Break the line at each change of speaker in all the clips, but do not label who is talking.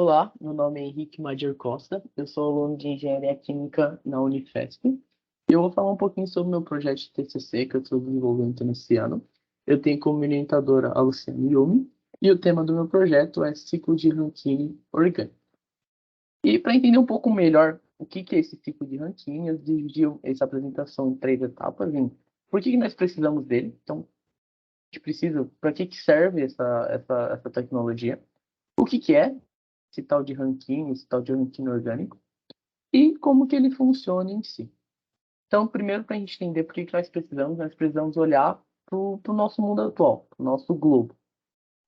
Olá, meu nome é Henrique Major Costa, eu sou aluno de Engenharia Química na Unifesp. E eu vou falar um pouquinho sobre o meu projeto de TCC que eu estou desenvolvendo nesse ano. Eu tenho como orientadora a Luciana Yumi, e o tema do meu projeto é ciclo de Rankine orgânico. E para entender um pouco melhor o que é esse ciclo de Rankine, eu dividi essa apresentação em três etapas. Por que nós precisamos dele? Então, a gente precisa, para que serve essa tecnologia? O que é esse tal de ranking orgânico, e como que ele funciona em si. Então, primeiro, para a gente entender por que nós precisamos olhar para o nosso mundo atual, para o nosso globo.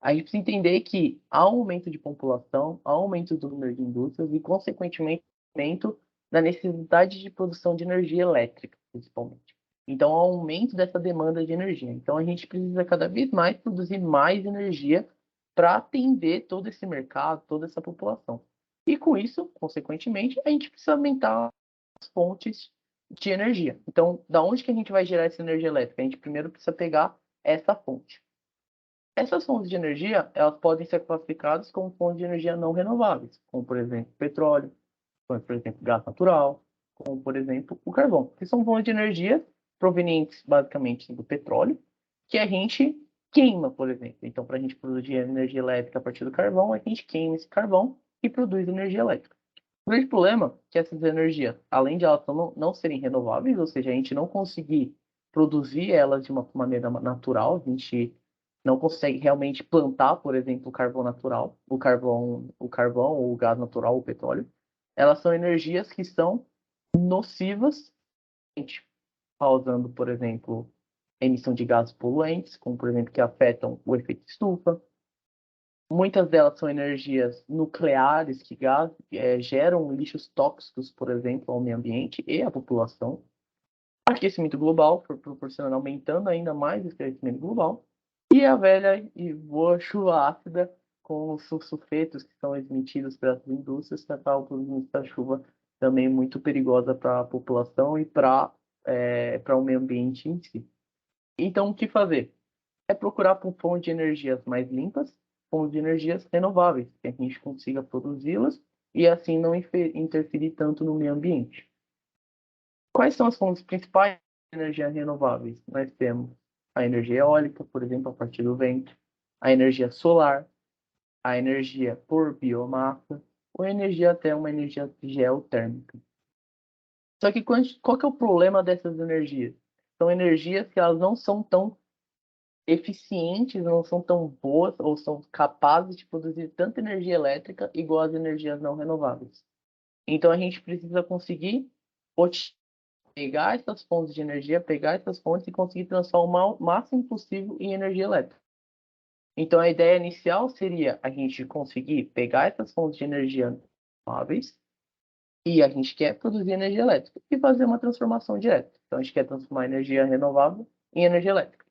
A gente precisa entender que há um aumento de população, há um aumento do número de indústrias e, consequentemente, aumento da necessidade de produção de energia elétrica, principalmente. Então, há um aumento dessa demanda de energia. Então, a gente precisa cada vez mais produzir mais energia para atender todo esse mercado, toda essa população. E com isso, consequentemente, a gente precisa aumentar as fontes de energia. Então, da onde que a gente vai gerar essa energia elétrica? A gente primeiro precisa pegar essa fonte. Essas fontes de energia, elas podem ser classificadas como fontes de energia não renováveis, como, por exemplo, petróleo, como, por exemplo, gás natural, como, por exemplo, o carvão, que são fontes de energia provenientes, basicamente, do petróleo, que a gente queima, por exemplo. Então, para a gente produzir energia elétrica a partir do carvão, a gente queima esse carvão e produz energia elétrica. O grande problema é que essas energias, além de elas não serem renováveis, ou seja, a gente não conseguir produzir elas de uma maneira natural, a gente não consegue realmente plantar, por exemplo, o carvão natural, o carvão ou o gás natural, o petróleo. Elas são energias que são nocivas, causando, por exemplo, emissão de gases poluentes, como, por exemplo, que afetam o efeito estufa. Muitas delas são energias nucleares que geram lixos tóxicos, por exemplo, ao meio ambiente e à população. Aquecimento global, proporcionando, aumentando ainda mais o aquecimento global. E a velha e boa chuva ácida, com os sulfetos que são emitidos pelas indústrias, que acabam produzindo essa chuva também muito perigosa para a população e para o meio ambiente em si. Então, o que fazer? É procurar por fontes de energias mais limpas, fontes de energias renováveis, que a gente consiga produzi-las e assim não interferir tanto no meio ambiente. Quais são as fontes principais de energia renováveis? Nós temos a energia eólica, por exemplo, a partir do vento, a energia solar, a energia por biomassa, ou energia até uma energia geotérmica. Só que qual que é o problema dessas energias? São energias que elas não são tão eficientes, não são tão boas ou são capazes de produzir tanta energia elétrica igual as energias não renováveis. Então a gente precisa conseguir pegar essas fontes de energia, pegar essas fontes e conseguir transformar o máximo possível em energia elétrica. Então a ideia inicial seria a gente conseguir pegar essas fontes de energia renováveis e a gente quer produzir energia elétrica e fazer uma transformação direta. Então a gente quer transformar energia renovável em energia elétrica.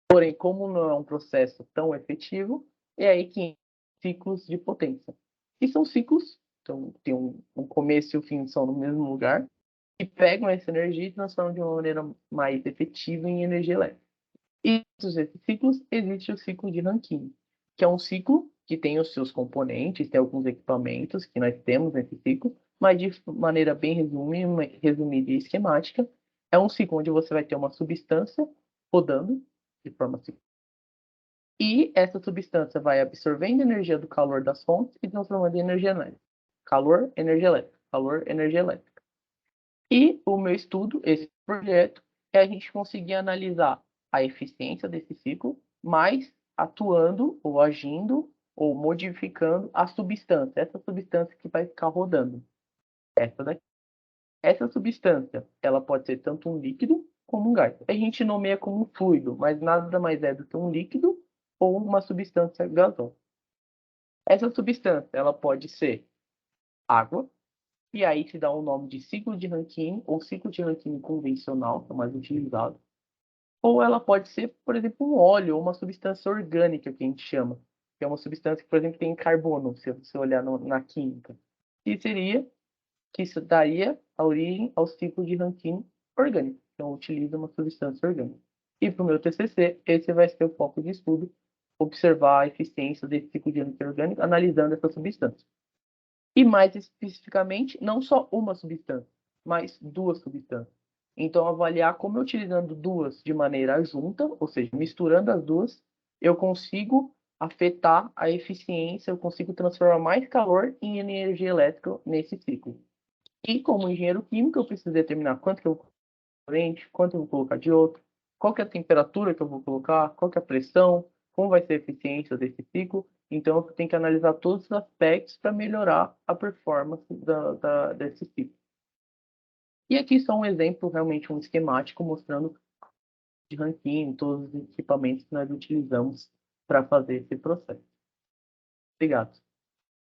Porém, como não é um processo tão efetivo, é aí que entra ciclos de potência. E são ciclos, então tem um começo e o fim são no mesmo lugar, que pegam essa energia e transformam de uma maneira mais efetiva em energia elétrica. E entre esses ciclos, existe o ciclo de Rankine, que é um ciclo que tem os seus componentes, tem alguns equipamentos que nós temos nesse ciclo, mas de maneira bem resumida e esquemática, é um ciclo onde você vai ter uma substância rodando de forma e essa substância vai absorvendo energia do calor das fontes e transformando em energia elétrica. Calor, energia elétrica. Calor, energia elétrica. E o meu estudo, esse projeto, é a gente conseguir analisar a eficiência desse ciclo, mas atuando ou agindo ou modificando a substância, essa substância que vai ficar rodando. Essa daqui. Essa substância, ela pode ser tanto um líquido como um gás. A gente nomeia como um fluido, mas nada mais é do que um líquido ou uma substância gasosa. Essa substância, ela pode ser água, e aí se dá o nome de ciclo de Rankine ou ciclo de Rankine convencional, que é o mais utilizado. Ou ela pode ser, por exemplo, um óleo ou uma substância orgânica, que a gente chama, que é uma substância que, por exemplo, tem carbono, se você olhar na química. E seria que isso daria a origem ao ciclo de Rankine orgânico. Então, utiliza uma substância orgânica. E para o meu TCC, esse vai ser o foco de estudo, observar a eficiência desse ciclo de Rankine orgânico, analisando essa substância. E mais especificamente, não só uma substância, mas duas substâncias. Então, avaliar como utilizando duas de maneira junta, ou seja, misturando as duas, eu consigo afetar a eficiência, eu consigo transformar mais calor em energia elétrica nesse ciclo. E como engenheiro químico, eu preciso determinar quanto que eu vou colocar de corrente, quanto eu vou colocar de outro, qual que é a temperatura que eu vou colocar, qual que é a pressão, como vai ser a eficiência desse ciclo. Então, eu tenho que analisar todos os aspectos para melhorar a performance desse ciclo. E aqui só um exemplo, realmente um esquemático mostrando de ranking todos os equipamentos que nós utilizamos para fazer esse processo. Obrigado.